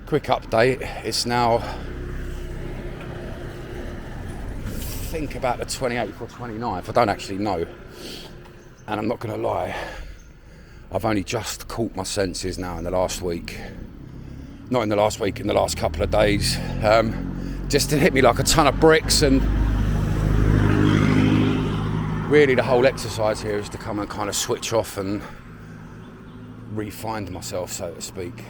quick update. It's now, I think, about the 28th or 29th. I don't actually know. And I'm not going to lie, I've only just caught my senses now in the last week. Not in the last week, in the last couple of days. Just to hit me like a ton of bricks, and really the whole exercise here is to come and kind of switch off and re-find myself, so to speak.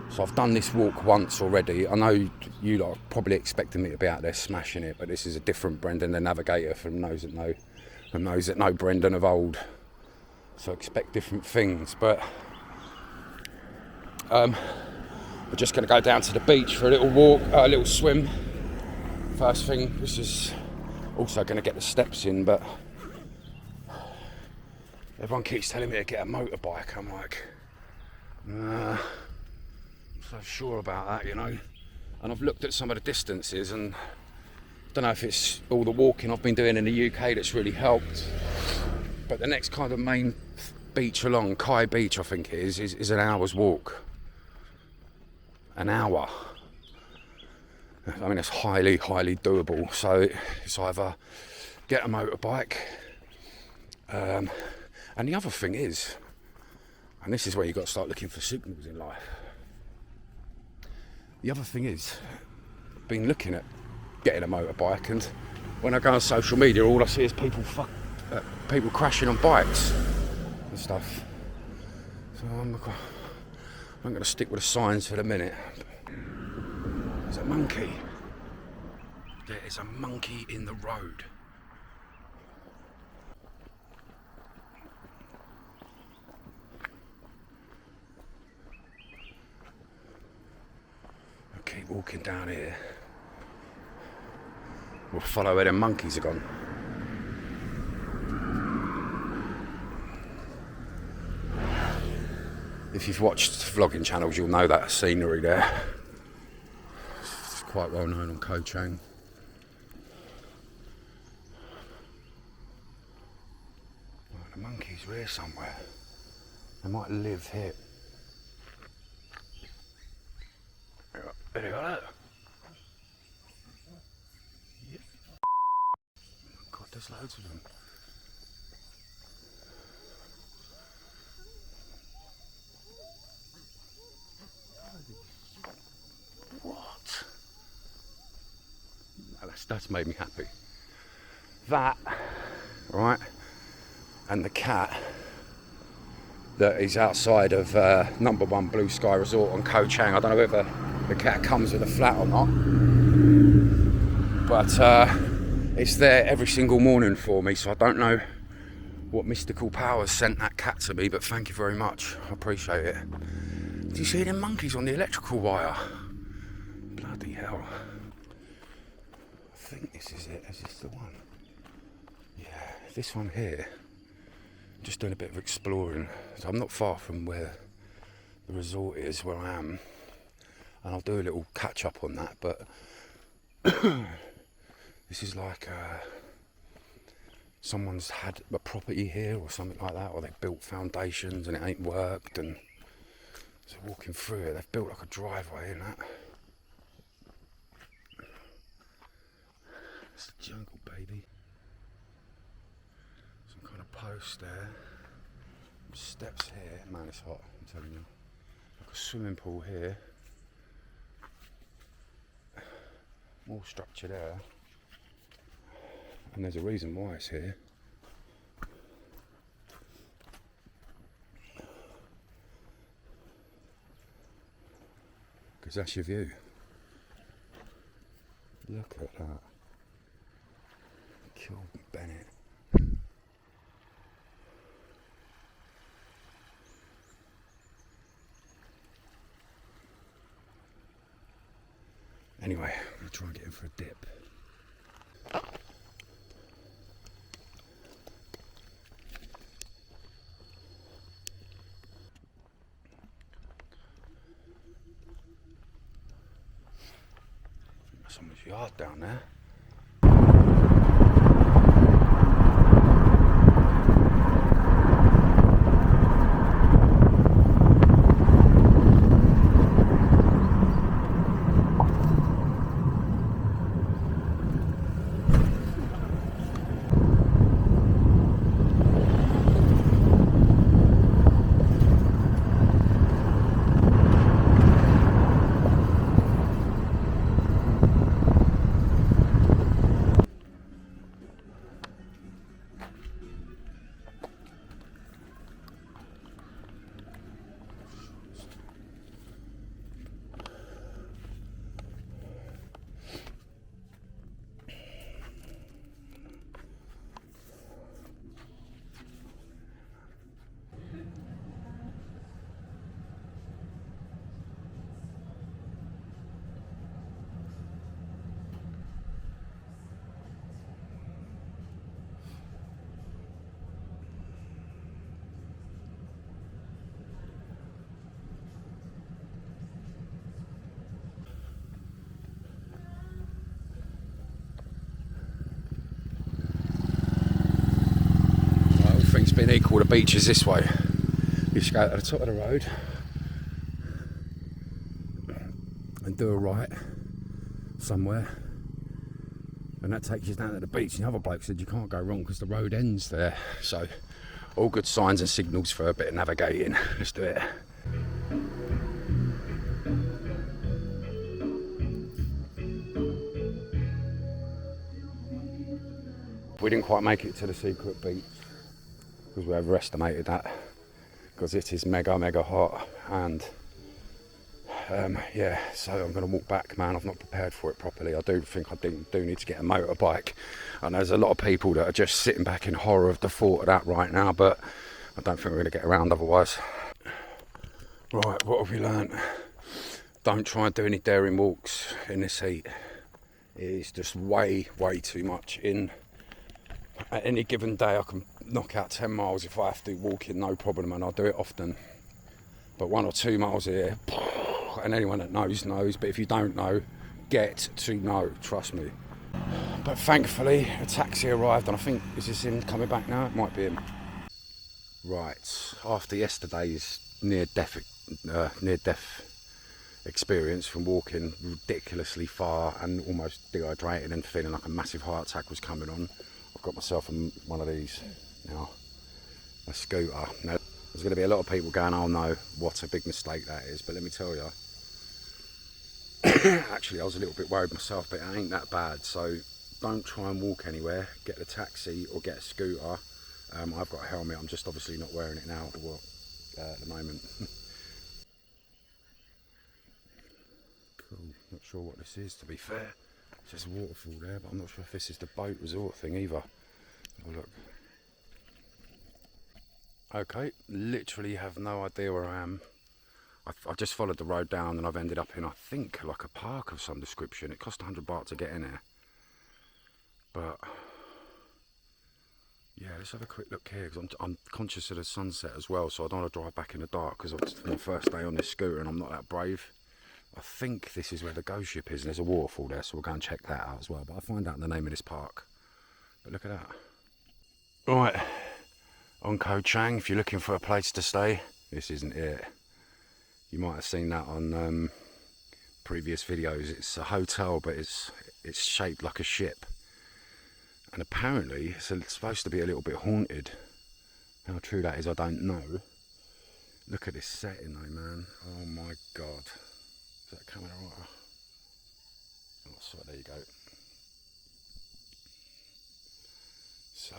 So I've done this walk once already. I know you lot are probably expecting me to be out there smashing it, but this is a different Brendan, the navigator, from those that know Brendan of old. So expect different things. But we're just going to go down to the beach for a little walk, a little swim. First thing, this is also going to get the steps in, but everyone keeps telling me to get a motorbike. I'm like, nah. So sure about that, you know. And I've looked at some of the distances, and I don't know if it's all the walking I've been doing in the UK that's really helped, but the next kind of main beach along, Kai Beach I think it is an hour's walk. An hour. I mean, it's highly doable. So it's either get a motorbike, and the other thing is, and this is where you've got to start looking for signals in life. The other thing is, I've been looking at getting a motorbike, and when I go on social media, all I see is people crashing on bikes and stuff. So I'm going to stick with the signs for the minute. There's a monkey. There is a monkey in the road. Keep walking down here. We'll follow where the monkeys are gone. If you've watched vlogging channels, you'll know that scenery there. It's quite well known on Koh Chang. Well, the monkeys are here somewhere. They might live here. There you go, look. Yeah. God, there's loads of them. What? No, that's made me happy. That, right, and the cat that is outside of number 1 Blue Sky Resort on Koh Chang. I don't know whether the cat comes with a flat or not, but it's there every single morning for me, so I don't know what mystical powers sent that cat to me, but thank you very much, I appreciate it. Do you see them monkeys on the electrical wire? Bloody hell. I think this is it. Is this the one? Yeah, this one here. Just doing a bit of exploring. So I'm not far from where the resort is, where I am, and I'll do a little catch up on that, but this is like someone's had a property here or something like that, or they've built foundations and it ain't worked, and so walking through it, they've built like a driveway and that. It's the jungle, baby. Some kind of post there. Steps here. Man, it's hot, I'm telling you. Like a swimming pool here. More structure there. And there's a reason why it's here. Because that's your view. Look at that. Kill Bennett. Anyway, I'm going to try and get in for a dip. There's someone's yard down there. everything's been equal. The beach is this way. You just go to the top of the road and do a right somewhere, and that takes you down to the beach. And the other bloke said you can't go wrong because the road ends there. So all good signs and signals for a bit of navigating. Let's do it. We didn't quite make it to the secret beach because we overestimated that, because it is mega hot. And yeah, so I'm going to walk back, man. I've not prepared for it properly. I do think I do need to get a motorbike. And there's a lot of people that are just sitting back in horror of the thought of that right now, but I don't think we're going to get around otherwise. Right, what have we learnt? Don't try and do any daring walks in this heat. It is just way too much. At any given day I can knock out 10 miles if I have to, walking, no problem, and I'll do it often. But 1 or 2 miles here, and anyone that knows, but if you don't know, get to know, trust me. But thankfully a taxi arrived, and I think, is this him coming back now? It might be him. Right, after yesterday's near-death experience from walking ridiculously far and almost dehydrated and feeling like a massive heart attack was coming on, I've got myself one of these now, a scooter. Now, there's going to be a lot of people going, oh no, what a big mistake that is, but let me tell you, actually I was a little bit worried myself, but it ain't that bad. So don't try and walk anywhere, get a taxi or get a scooter. I've got a helmet, I'm just obviously not wearing it now at the moment. Cool, not sure what this is, to be fair. There's a waterfall there, but I'm not sure if this is the boat resort thing either. Have a look. Okay, literally have no idea where I am. I've just followed the road down and I've ended up in, I think, like a park of some description. It cost 100 baht to get in there. But yeah, let's have a quick look here, because I'm conscious of the sunset as well, so I don't want to drive back in the dark, because it's my first day on this scooter and I'm not that brave. I think this is where the ghost ship is, and there's a waterfall there, so we'll go and check that out as well. But I'll find out the name of this park. But look at that. Right, on Koh Chang, if you're looking for a place to stay, this isn't it. You might have seen that on previous videos. It's a hotel, but it's shaped like a ship. And apparently it's supposed to be a little bit haunted. How true that is, I don't know. Look at this setting though, man. Oh my god. Is that camera right? Oh, sorry, there you go. So,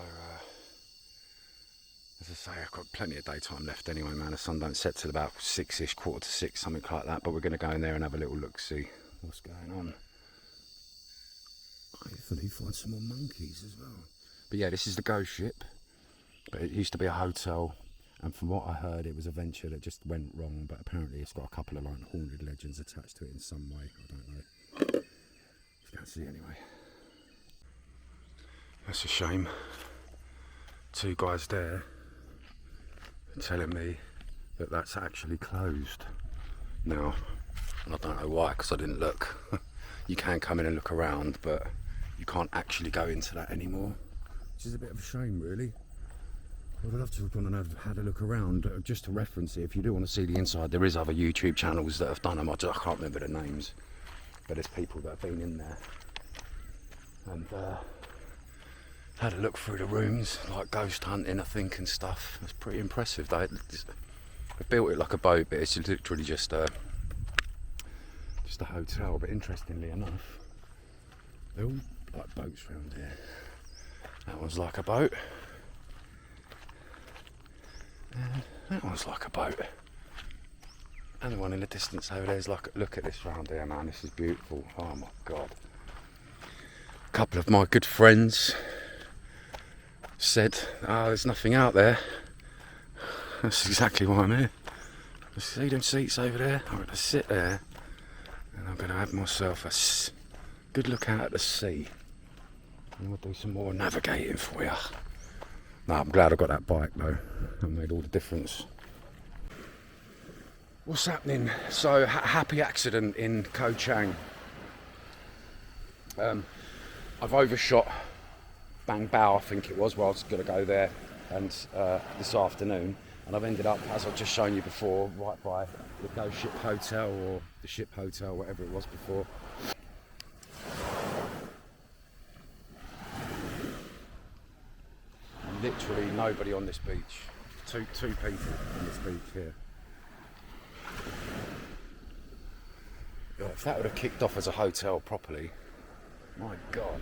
as I say, I've got plenty of daytime left anyway, man. The sun don't set till about 6ish, 5:45, something like that. But we're going to go in there and have a little look, see what's going on. Hopefully find some more monkeys as well. But yeah, this is the ghost ship. But it used to be a hotel. And from what I heard, it was a venture that just went wrong. But apparently it's got a couple of like haunted legends attached to it in some way. I don't know. Let's go and see anyway. That's a shame. 2 guys there telling me that that's actually closed now. And I don't know why, because I didn't look. You can come in and look around, but you can't actually go into that anymore. Which is a bit of a shame, really. I would love to have gone and had a look around. Just to reference it, if you do want to see the inside, there is other YouTube channels that have done them. I can't remember the names, but there's people that have been in there and had a look through the rooms, like ghost hunting, I think, and stuff. It's pretty impressive though. They've built it like a boat, but it's literally just a hotel. But interestingly enough, they're all like boats around here. That one's like a boat. And that one's like a boat. And the one in the distance over there is like, look at this round here, man, this is beautiful. Oh my god. A couple of my good friends said, oh, there's nothing out there. That's exactly why I'm here. See them seats over there? I'm going to sit there and I'm going to have myself a good look out at the sea. And we'll do some more navigating for you. No, I'm glad I got that bike though. That made all the difference. What's happening? So, happy accident in Koh Chang. I've overshot Bang Bao, I think it was, where I was going to go there. and this afternoon, and I've ended up, as I've just shown you before, right by the Go Ship Hotel, or the Ship Hotel, whatever it was before. Literally nobody on this beach. Two people on this beach here. God, if that would have kicked off as a hotel properly, my God,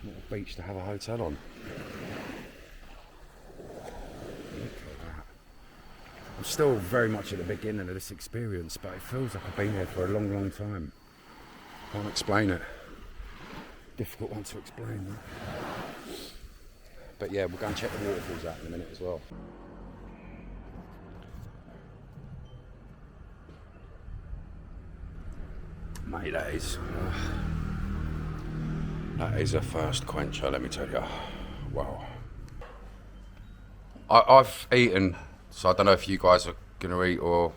what a beach to have a hotel on. Look at that. I'm still very much at the beginning of this experience, but it feels like I've been here for a long, long time. Can't explain it. Difficult one to explain, though. But yeah, we'll go and check the waterfalls out in a minute as well. Mate, that is a first quencher, let me tell you. Wow. I've eaten, so I don't know if you guys are gonna eat or...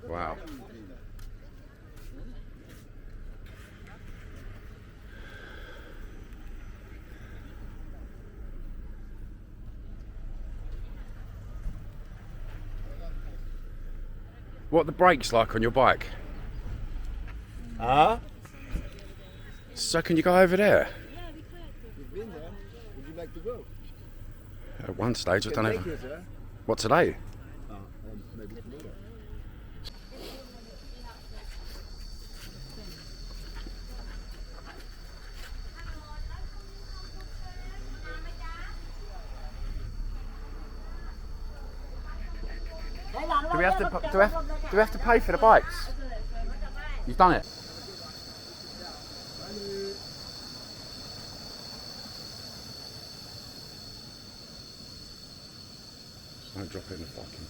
Wow. What are the brakes like on your bike? Huh? So can you go over there? Yeah, we could. We've been there. Would you like to go? At one stage, I don't know. You, sir. What, today? Maybe tomorrow. Do we have to pay for the bikes? You've done it. Just don't drop it in the fucking...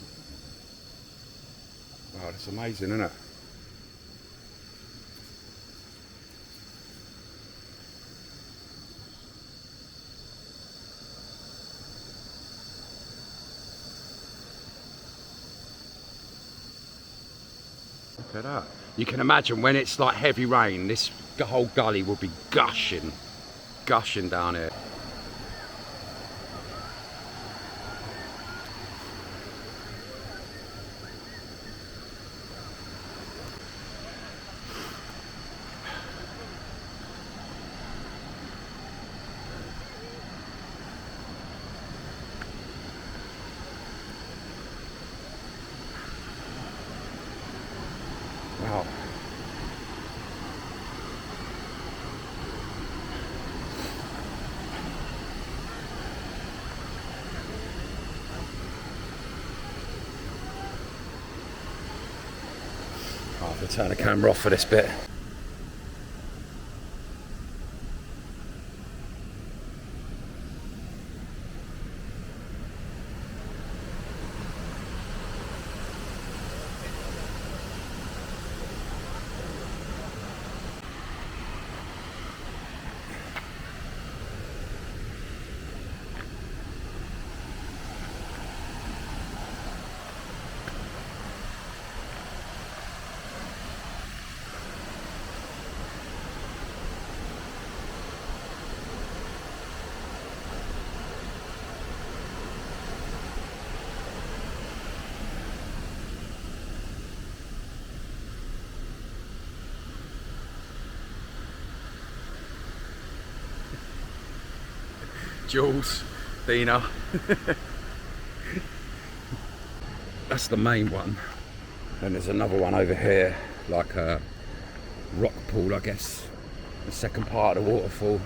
Wow, that's amazing, isn't it? Look at that. You can imagine when it's like heavy rain, this whole gully will be gushing down here. Wow. I'll have to turn the camera off for this bit. Jules, Dina. That's the main one. And there's another one over here, like a rock pool, I guess. The second part of the waterfall.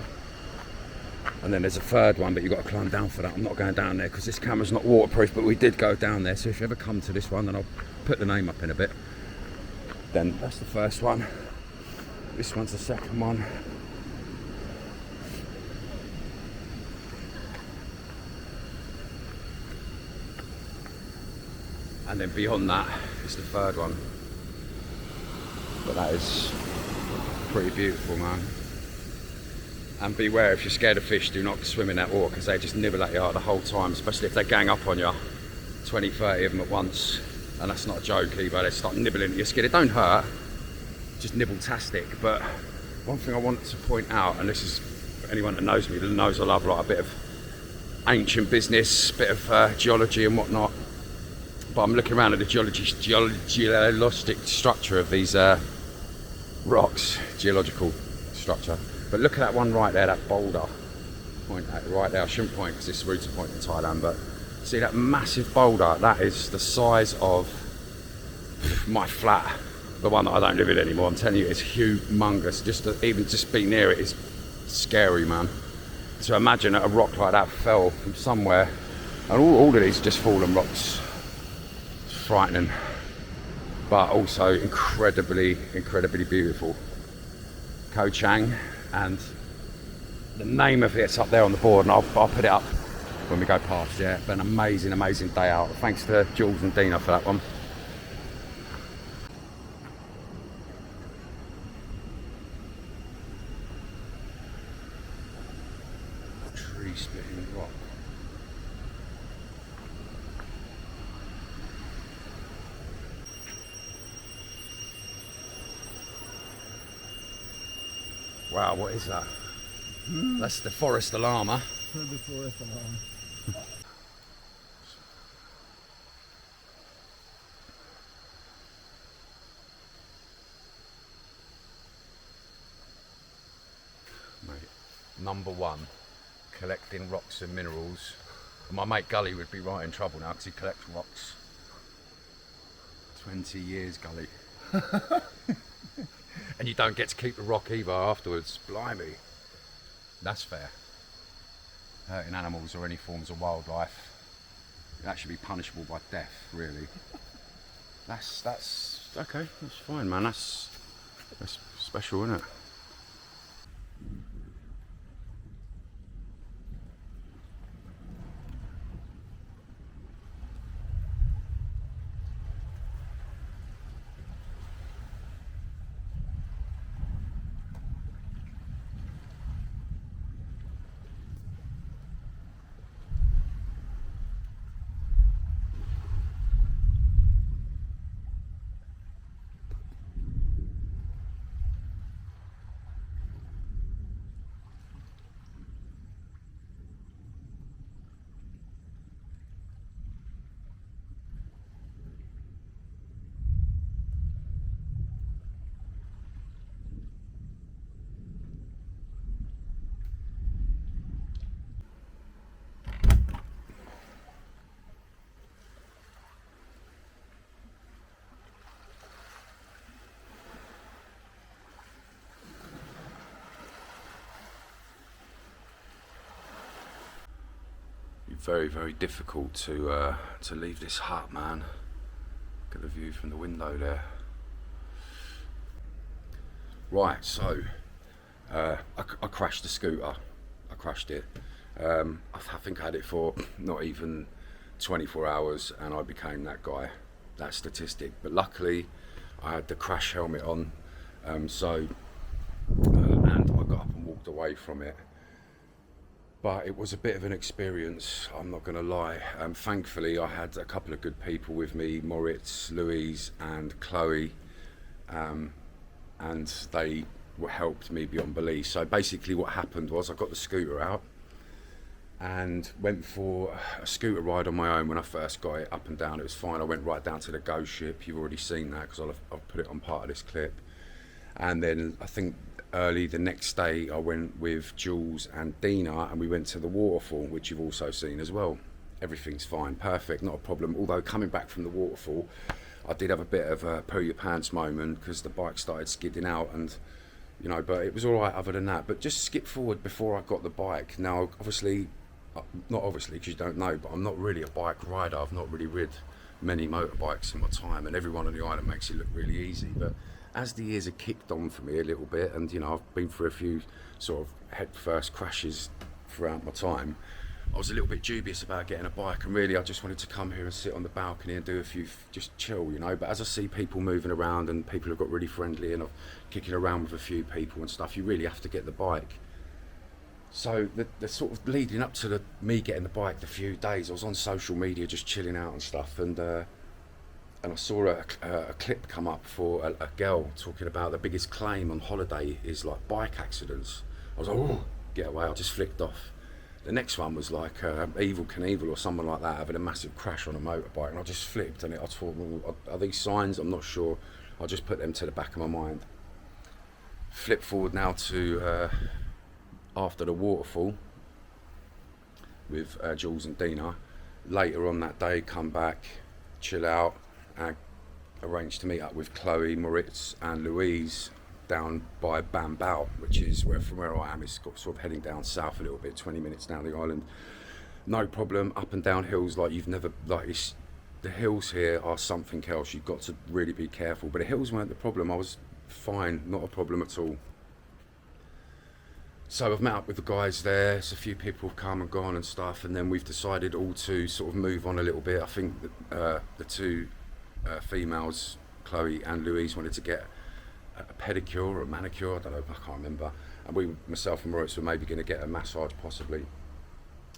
And then there's a third one, but you've got to climb down for that. I'm not going down there because this camera's not waterproof, but we did go down there. So if you ever come to this one, then I'll put the name up in a bit. Then that's the first one. This one's the second one. And then beyond that is the third one. But that is pretty beautiful, man. And beware, if you're scared of fish, do not swim in that water because they just nibble at you the whole time, especially if they gang up on you. 20, 30 of them at once. And that's not a joke either, they start nibbling at your skin. It don't hurt, just nibble-tastic. But one thing I want to point out, and this is anyone that knows me knows I love like a bit of ancient business, bit of geology and whatnot. But I'm looking around at the geologic structure of these rocks, geological structure. But look at that one right there, that boulder. Point at it right there. I shouldn't point because this route's a point in Thailand, but see that massive boulder? That is the size of my flat, the one that I don't live in anymore. I'm telling you, it's humongous. Even just being near it is scary, man. So imagine that a rock like that fell from somewhere, and all of these just fallen rocks. It's frightening, but also incredibly beautiful. Koh Chang, and the name of it's up there on the board, and I'll put it up when we go past. Yeah, but an amazing day out. Thanks to Jules and Dina for that one. Tree splitting rock. Wow, what is that? That's the forest alarm, huh? The forest alarm. Mate, number one, collecting rocks and minerals. My mate Gully would be right in trouble now because he collects rocks. 20 years, Gully. And you don't get to keep the rock either afterwards. Blimey. That's fair. Hurting animals or any forms of wildlife, that should be punishable by death, really. That's okay, that's fine, man. That's special, isn't it? Very difficult to leave this hut, man. Look at the view from the window there. Right, so I crashed the scooter. I crashed it. I think I had it for not even 24 hours and I became that guy, that statistic. But luckily I had the crash helmet on, and I got up and walked away from it. But it was a bit of an experience, I'm not going to lie. Thankfully, I had a couple of good people with me, Moritz, Louise and Chloe, and they helped me beyond belief. So basically what happened was I got the scooter out and went for a scooter ride on my own when I first got it up and down. It was fine. I went right down to the ghost ship. You've already seen that because I'll put it on part of this clip. And then I think early the next day I went with Jules and Dina and we went to the waterfall, which you've also seen as well. Everything's fine, perfect, not a problem. Although coming back from the waterfall, I did have a bit of a poo your pants moment because the bike started skidding out, and you know, but it was all right other than that. But just skip forward before I got the bike. Now, obviously, not obviously because you don't know, but I'm not really a bike rider. I've not really rid many motorbikes in my time, and everyone on the island makes it look really easy. But as the years have kicked on for me a little bit, and you know, I've been through a few sort of head first crashes throughout my time, I was a little bit dubious about getting a bike, and really I just wanted to come here and sit on the balcony and do a few, just chill, you know. But as I see people moving around and people have got really friendly and I'm kicking around with a few people and stuff, you really have to get the bike. So the sort of leading up to me getting the bike, the few days I was on social media just chilling out and stuff, and I saw a clip come up for a girl talking about the biggest claim on holiday is like bike accidents. I was like, oh, get away. I just flicked off. The next one was like Evil Knievel or someone like that having a massive crash on a motorbike, and I just flipped, and I thought, well, are these signs? I'm not sure. I just put them to the back of my mind. Flip forward now to after the waterfall with Jules and Dina. Later on that day, come back, chill out, and arrange to meet up with Chloe, Moritz and Louise down by Bambao, which is from where I am, it's sort of heading down south a little bit, 20 minutes down the island. No problem, up and down hills like you've never, the hills here are something else. You've got to really be careful, but the hills weren't the problem. I was fine, not a problem at all. So I've met up with the guys there, so a few people have come and gone and stuff, and then we've decided all to sort of move on a little bit. I think that, the two females, Chloe and Louise, wanted to get a pedicure or a manicure, I don't know, I can't remember, and myself and Moritz were maybe going to get a massage possibly.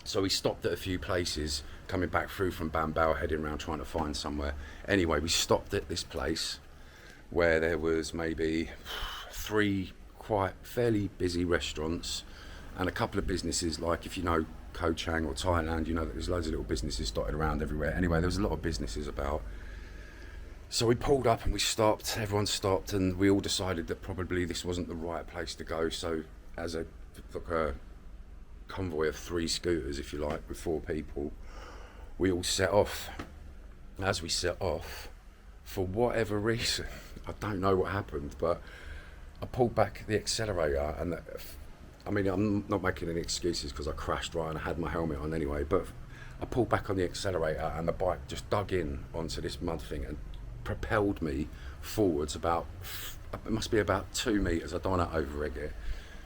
So we stopped at a few places, coming back through from Bambao, heading around trying to find somewhere. Anyway, we stopped at this place where there was maybe 3 quite fairly busy restaurants and a couple of businesses, like if you know Koh Chang or Thailand, you know that there's loads of little businesses dotted around everywhere. Anyway, there was a lot of businesses about. So we pulled up and we stopped, everyone stopped, and we all decided that probably this wasn't the right place to go. So as a convoy of 3 scooters, if you like, with 4 people, we all set off. As we set off, for whatever reason, I don't know what happened, but I pulled back the accelerator, and I mean, I'm not making any excuses because I crashed, right, and I had my helmet on anyway, but I pulled back on the accelerator and the bike just dug in onto this mud thing and propelled me forwards about, it must be about 2 meters, I don't want to over-egg it,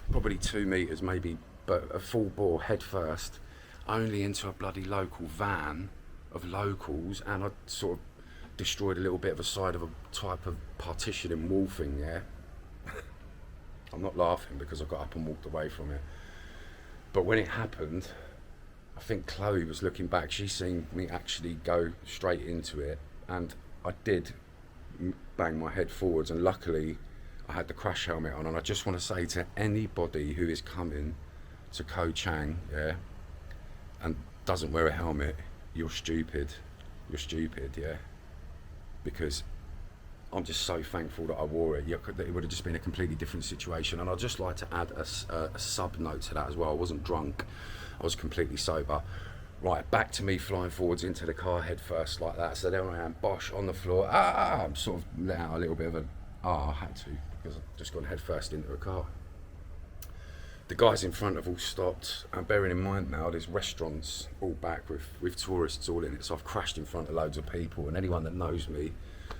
probably 2 meters maybe, but a full bore head first, only into a bloody local van of locals, and I sort of destroyed a little bit of a side of a type of partitioning wall thing, yeah. I'm not laughing because I got up and walked away from it. But when it happened, I think Chloe was looking back. She seen me actually go straight into it, and I did bang my head forwards, and luckily I had the crash helmet on. And I just want to say to anybody who is coming to Koh Chang, yeah, and doesn't wear a helmet, you're stupid. You're stupid, yeah. Because I'm just so thankful that I wore it. It would have just been a completely different situation. And I'd just like to add a sub note to that as well. I wasn't drunk, I was completely sober. Right, back to me flying forwards into the car head first like that. So there I am, bosh, on the floor. I'm sort of let out a little bit of I had to, because I've just gone head first into a car. The guys in front have all stopped, and bearing in mind now there's restaurants all back with tourists all in it, so I've crashed in front of loads of people, and anyone that knows me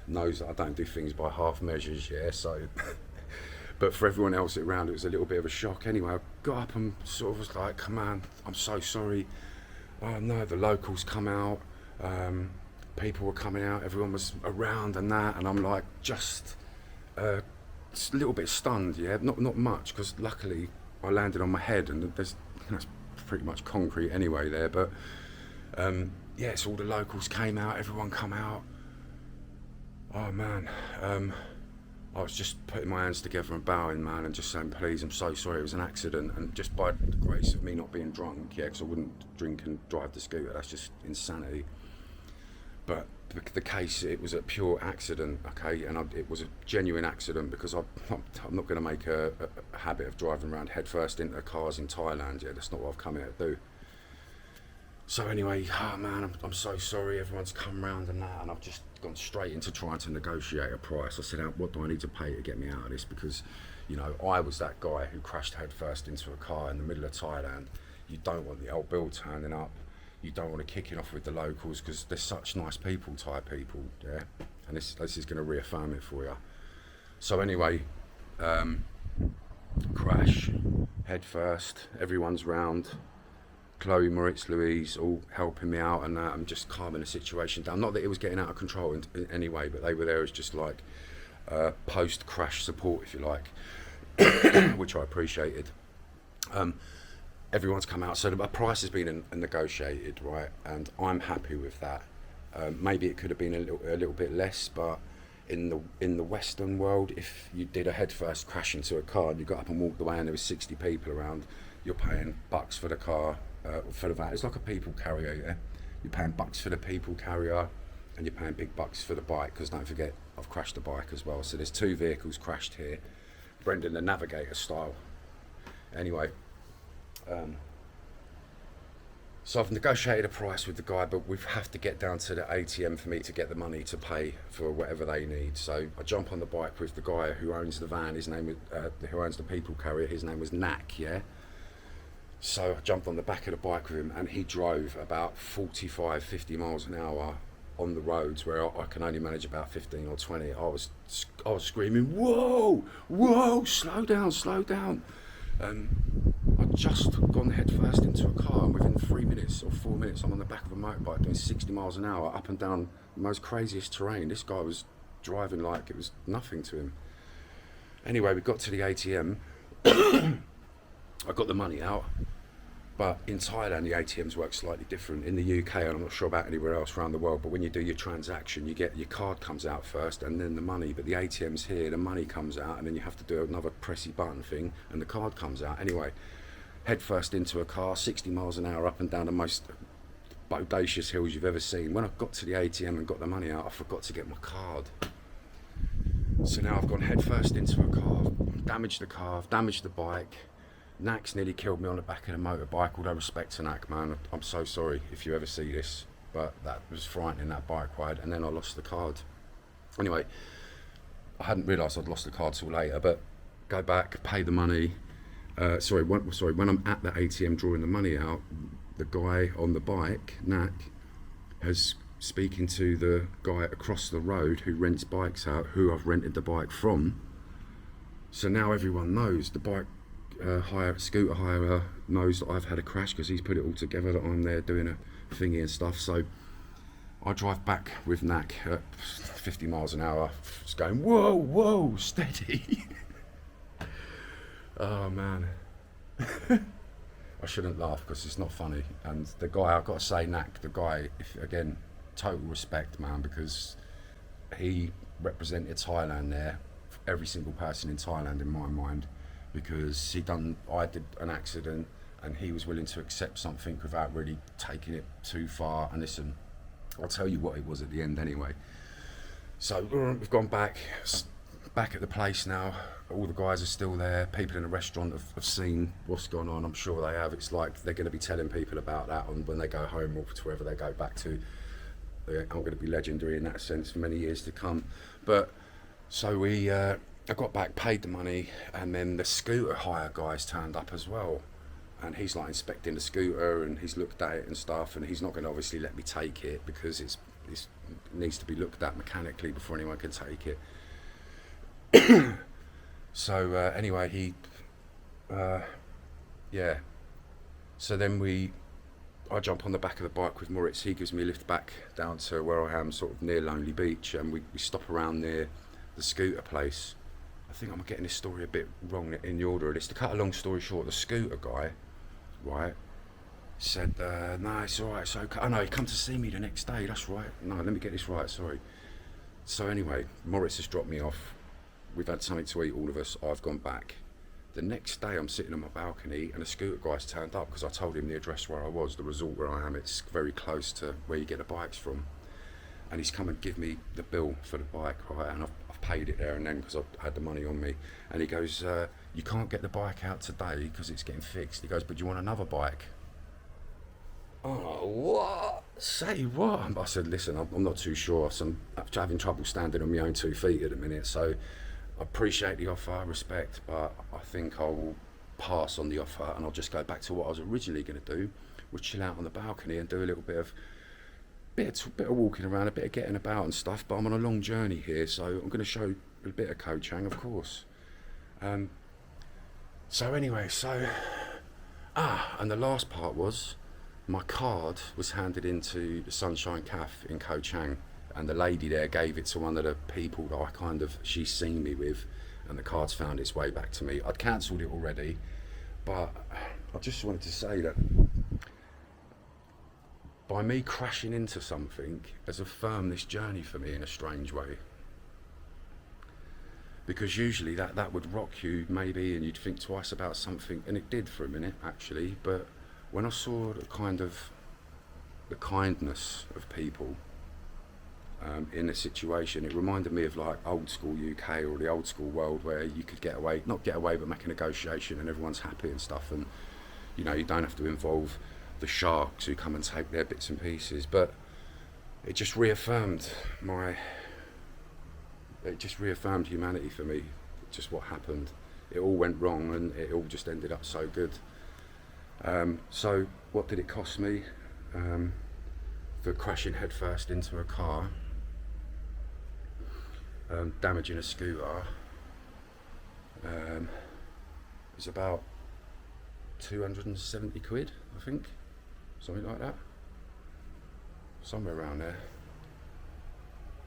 knows that I don't do things by half measures, yeah, so but for everyone else around it was a little bit of a shock. Anyway, I got up and sort of was like, come on, I'm so sorry. Oh no, the locals come out, people were coming out, everyone was around and that, and I'm like just a little bit stunned, yeah, not much, because luckily I landed on my head, and there's, it's pretty much concrete anyway there, but yeah, so all the locals came out, everyone come out. Oh man, I was just putting my hands together and bowing, man, and just saying, please, I'm so sorry, it was an accident, and just by the grace of me not being drunk, yeah, because I wouldn't drink and drive the scooter, that's just insanity. But the case, it was a pure accident, okay, and it was a genuine accident, because I'm not going to make a habit of driving around head first into cars in Thailand, yeah, that's not what I've come here to do. So anyway, oh man, I'm so sorry, everyone's come round and that, and I've just gone straight into trying to negotiate a price. I said, what do I need to pay to get me out of this? Because, you know, I was that guy who crashed head first into a car in the middle of Thailand. You don't want the old bill turning up. You don't want to kick it off with the locals, because they're such nice people, Thai people, yeah? And this is going to reaffirm it for you. So anyway, crash, head first, everyone's round. Chloe, Moritz, Louise, all helping me out, and I'm just calming the situation down. Not that it was getting out of control in any way, but they were there as just like post-crash support, if you like, which I appreciated. Everyone's come out, so the price has been negotiated, right, and I'm happy with that. Maybe it could have been a little bit less, but in the Western world, if you did a head first crash into a car and you got up and walked away and there was 60 people around, you're paying bucks for the car, for the van. It's like a people carrier, yeah? You're paying bucks for the people carrier, and you're paying big bucks for the bike, because don't forget, I've crashed the bike as well. So there's 2 vehicles crashed here, Brendan the Navigator style. Anyway, so I've negotiated a price with the guy, but we have to get down to the ATM for me to get the money to pay for whatever they need. So I jump on the bike with the guy who owns the van. His name was, who owns the people carrier. His name was Nak, yeah. So I jumped on the back of the bike with him, and he drove about 45, 50 miles an hour on the roads where I can only manage about 15 or 20. I was screaming, whoa, whoa, slow down, slow down. I'd just gone head first into a car, and within 3 minutes or 4 minutes I'm on the back of a motorbike doing 60 miles an hour up and down the most craziest terrain. This guy was driving like it was nothing to him. Anyway, we got to the ATM. I got the money out, but in Thailand the ATMs work slightly different. In the UK, and I'm not sure about anywhere else around the world, but when you do your transaction, you get your card comes out first and then the money. But the ATMs here, the money comes out and then you have to do another pressy button thing and the card comes out. Anyway, head first into a car, 60 miles an hour up and down the most bodacious hills you've ever seen. When I got to the ATM and got the money out, I forgot to get my card. So now I've gone head first into a car, damaged the car, I've damaged the bike. Nak's nearly killed me on the back of the motorbike. All due respect to Nak, man, I'm so sorry if you ever see this, but that was frightening, that bike ride. And then I lost the card. Anyway, I hadn't realised I'd lost the card till later, but go back, pay the money. When I'm at the ATM drawing the money out, the guy on the bike, Nak, has speaking to the guy across the road who rents bikes out, who I've rented the bike from. So now everyone knows, the bike scooter hirer knows that I've had a crash because he's put it all together that I'm there doing a thingy and stuff. So I drive back with Nak at 50 miles an hour, just going, whoa, whoa, steady. Oh man. I shouldn't laugh because it's not funny. And the guy, I've got to say, Nak, the guy, again, total respect, man, because he represented Thailand there, every single person in Thailand in my mind, because I did an accident and he was willing to accept something without really taking it too far. And listen, I'll tell you what it was at the end anyway. So we've gone back at the place now. All the guys are still there. People in the restaurant have seen what's gone on. I'm sure they have. It's like they're going to be telling people about that when they go home or to wherever they go back to. I'm going to be legendary in that sense for many years to come. But so I got back, paid the money, and then the scooter hire guys turned up as well. And he's like inspecting the scooter and he's looked at it and stuff, and he's not going to obviously let me take it because it needs to be looked at mechanically before anyone can take it. So anyway, so then I jump on the back of the bike with Moritz. He gives me a lift back down to where I am, sort of near Lonely Beach, and we stop around near the scooter place. I think I'm getting this story a bit wrong in the order of this. To cut a long story short, the scooter guy, right, said, no, it's all right, it's okay. Oh no, he come to see me the next day, that's right. No, let me get this right, sorry. So anyway, Moritz has dropped me off. We've had something to eat, all of us. I've gone back. The next day I'm sitting on my balcony and the scooter guy's turned up because I told him the address where I was, the resort where I am. It's very close to where you get the bikes from. And he's come and give me the bill for the bike, right? And I've paid it there and then because I had the money on me. And he goes, you can't get the bike out today because it's getting fixed. He goes, but do you want another bike? Oh, what? Say what? I said, listen, I'm not too sure. I'm having trouble standing on my own 2 feet at the minute. So I appreciate the offer, respect, but I think I will pass on the offer and I'll just go back to what I was originally going to do, was chill out on the balcony and do a little bit of walking around, a bit of getting about and stuff. But I'm on a long journey here, so I'm going to show a bit of Koh Chang, of course. So anyway, and the last part was my card was handed into the Sunshine Cafe in Koh Chang, and the lady there gave it to one of the people that she's seen me with, and the card's found its way back to me. I'd cancelled it already, but I just wanted to say that by me crashing into something has affirmed this journey for me in a strange way. because usually that would rock you maybe, and you'd think twice about something, and it did for a minute actually. But when I saw the kindness of people in a situation, it reminded me of like old school UK or the old school world, where you could not get away, but make a negotiation and everyone's happy and stuff, and you know, you don't have to involve the sharks who come and take their bits and pieces. But it just reaffirmed humanity for me, just what happened. It all went wrong and it all just ended up so good. So what did it cost me for crashing headfirst into a car, damaging a scooter? It was about 270 quid, I think, something like that, somewhere around there.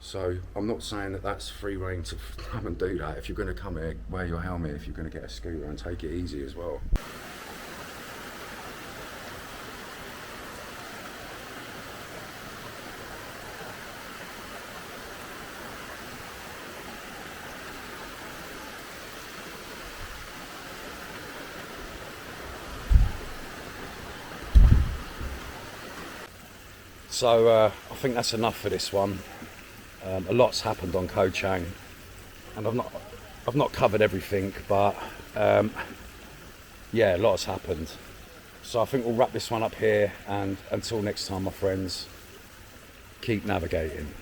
So I'm not saying that that's free reign to come and do that. If you're going to come here, wear your helmet if you're going to get a scooter, and take it easy as well. So I think that's enough for this one. A lot's happened on Koh Chang, and I've not covered everything, but yeah, a lot has happened. So I think we'll wrap this one up here, and until next time, my friends, keep navigating.